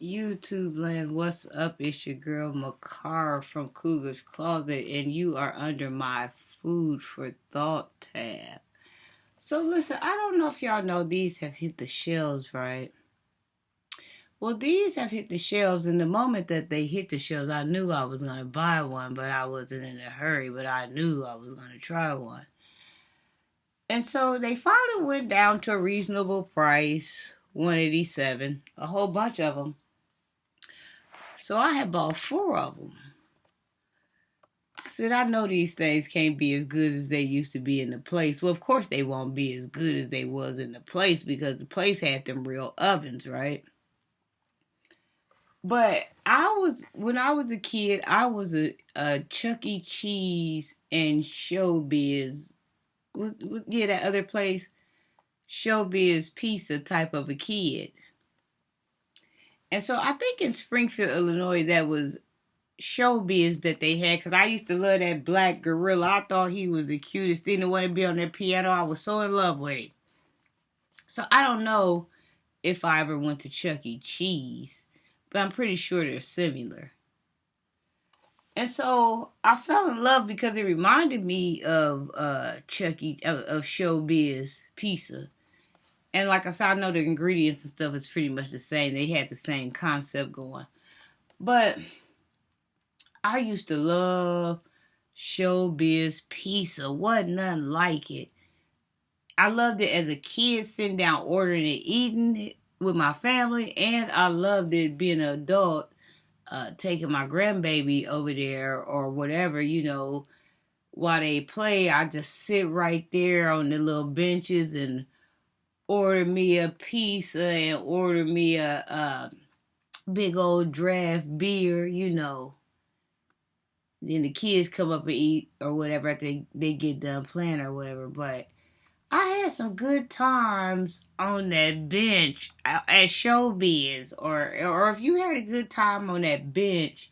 YouTube land, what's up? It's your girl Makara from Cougar's Closet, and you are under my food for thought tab. So listen, I don't know if y'all know these have hit the shelves, right? Well, these have hit the shelves, and the moment that they hit the shelves, I knew I was going to buy one, but I wasn't in a hurry, but I knew I was going to try one. And so they finally went down to a reasonable price, 187, a whole bunch of them. So I had bought 4 of them. I said, I know these things can't be as good as they used to be in the place. Well, of course they won't be as good as they was in the place because the place had them real ovens, right? But when I was a kid, I was a Chuck E. Cheese and Showbiz. Yeah, that other place, Showbiz Pizza type of a kid. And so I think in Springfield, Illinois, that was Showbiz that they had, because I used to love that black gorilla. I thought he was the cutest thing to want to be on that piano. I was so in love with him. So I don't know if I ever went to Chuck E. Cheese, but I'm pretty sure they're similar. And so I fell in love because it reminded me of Chuck E. of Showbiz Pizza. And like I said, I know the ingredients and stuff is pretty much the same. They had the same concept going. But I used to love Showbiz Pizza. Wasn't nothing like it. I loved it as a kid, sitting down, ordering it, eating it with my family. And I loved it being an adult, taking my grandbaby over there or whatever, while they play. I just sit right there on the little benches and order me a pizza and order me a big old draft beer, Then the kids come up and eat or whatever after they get done playing or whatever. But I had some good times on that bench at Showbiz, or if you had a good time on that bench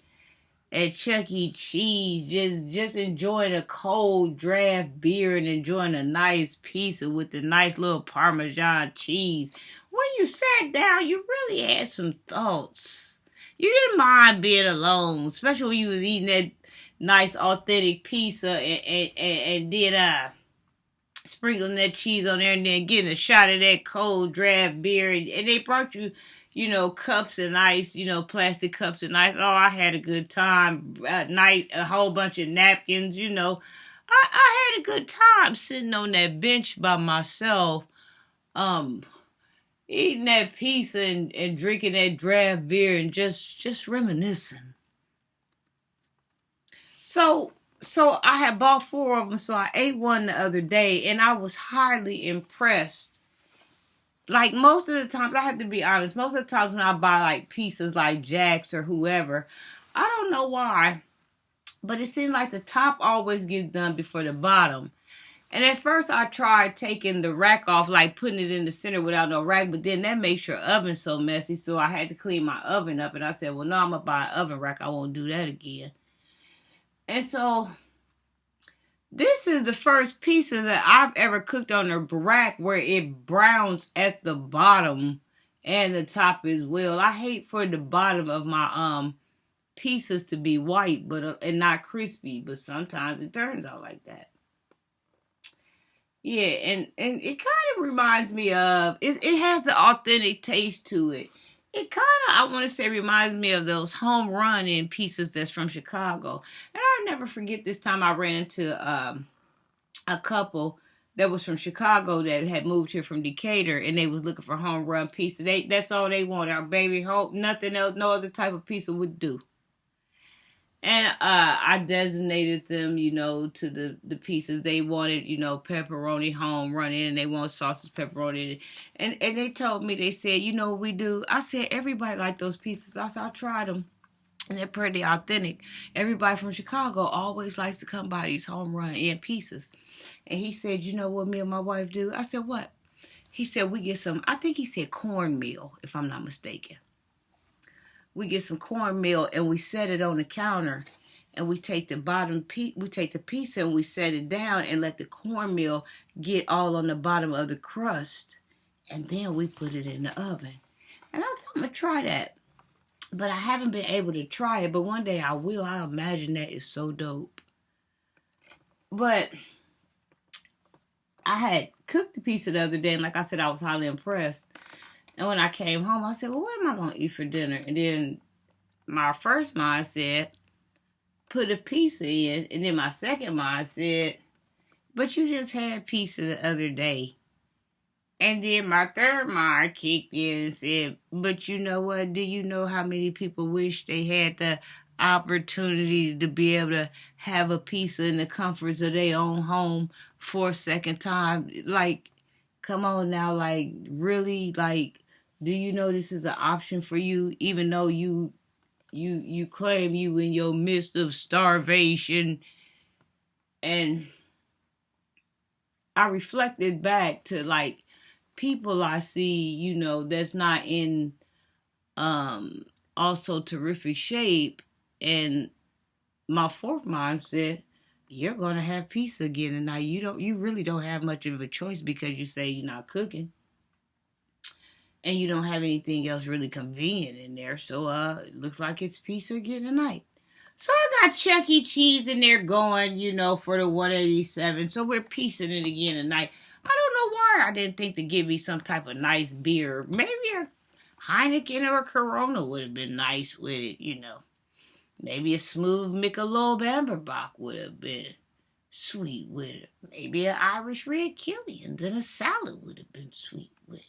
at Chuck E. Cheese, just enjoying a cold draft beer and enjoying a nice pizza with the nice little Parmesan cheese. When you sat down, you really had some thoughts. You didn't mind being alone, especially when you was eating that nice authentic pizza and then sprinkling that cheese on there and then getting a shot of that cold draft beer. And they brought you, cups and ice, plastic cups and ice. Oh, I had a good time. At night, a whole bunch of napkins, I had a good time sitting on that bench by myself, eating that pizza and drinking that draft beer and just reminiscing. So I had bought 4 of them, so I ate one the other day, and I was highly impressed. Like, most of the times, I have to be honest, most of the times when I buy, like, pizzas like Jack's or whoever, I don't know why, but it seems like the top always gets done before the bottom. And at first, I tried taking the rack off, like putting it in the center without no rack, but then that makes your oven so messy, so I had to clean my oven up, and I said, well, no, I'm going to buy an oven rack. I won't do that again. And so this is the first pizza that I've ever cooked on a rack where it browns at the bottom and the top as well. I hate for the bottom of my pizzas to be white and not crispy, but sometimes it turns out like that. Yeah, and it kind of reminds me of it has the authentic taste to it. It kind of, I want to say, reminds me of those home run in pizzas that's from Chicago. And I'll never forget this time I ran into a couple that was from Chicago that had moved here from Decatur, and they was looking for home run pizza. That's all they wanted. Our baby hope, nothing else, no other type of pizza would do. And I designated them, to the pieces they wanted, pepperoni home running, and they want sausage pepperoni. And they told me, they said, what we do? I said, everybody like those pieces. I said, I tried them, and they're pretty authentic. Everybody from Chicago always likes to come by these home run in pieces. And he said, you know what me and my wife do? I said, what? He said, we get some, I think he said cornmeal, if I'm not mistaken. We get some cornmeal and we set it on the counter, and we take the pizza and we set it down and let the cornmeal get all on the bottom of the crust, and then we put it in the oven. And I said, I'm gonna try that. But I haven't been able to try it. But one day I will. I imagine that is so dope. But I had cooked the pizza the other day, and like I said, I was highly impressed. And when I came home, I said, well, what am I going to eat for dinner? And then my first mind said, put a pizza in. And then my second mind said, but you just had pizza the other day. And then my third mind kicked in and said, but you know what? Do you know how many people wish they had the opportunity to be able to have a pizza in the comforts of their own home for a second time? Like, come on now, like, really? Like, do you know this is an option for you, even though you claim you in your midst of starvation? And I reflected back to, like, people I see, you know, that's not in also terrific shape. And my fourth mind said, you're gonna have pizza again tonight. You really don't have much of a choice because you say you're not cooking. And you don't have anything else really convenient in there. So it looks like it's pizza again tonight. So I got Chuck E. Cheese in there going, you know, for the 187. So we're piecing it again tonight. I don't know why I didn't think to give me some type of nice beer. Maybe a Heineken or a Corona would have been nice with it, you know. Maybe a smooth Michelob Amberbach would have been sweet with it. Maybe an Irish Red Killian's and a salad would have been sweet with it.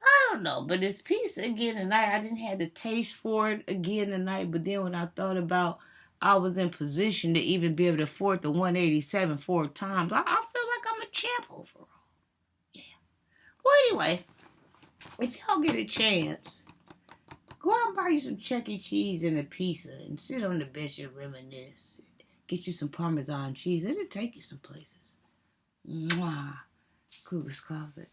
I don't know, but it's pizza again tonight. I didn't have the taste for it again tonight, but then when I thought about I was in position to even be able to afford the 187 4 times, I feel like I'm a champ overall. Yeah. Well, anyway, if y'all get a chance, go out and buy you some Chuck E. Cheese and a pizza and sit on the bench and reminisce. Get you some Parmesan cheese. It'll take you some places. Mwah. Cougar's Closet.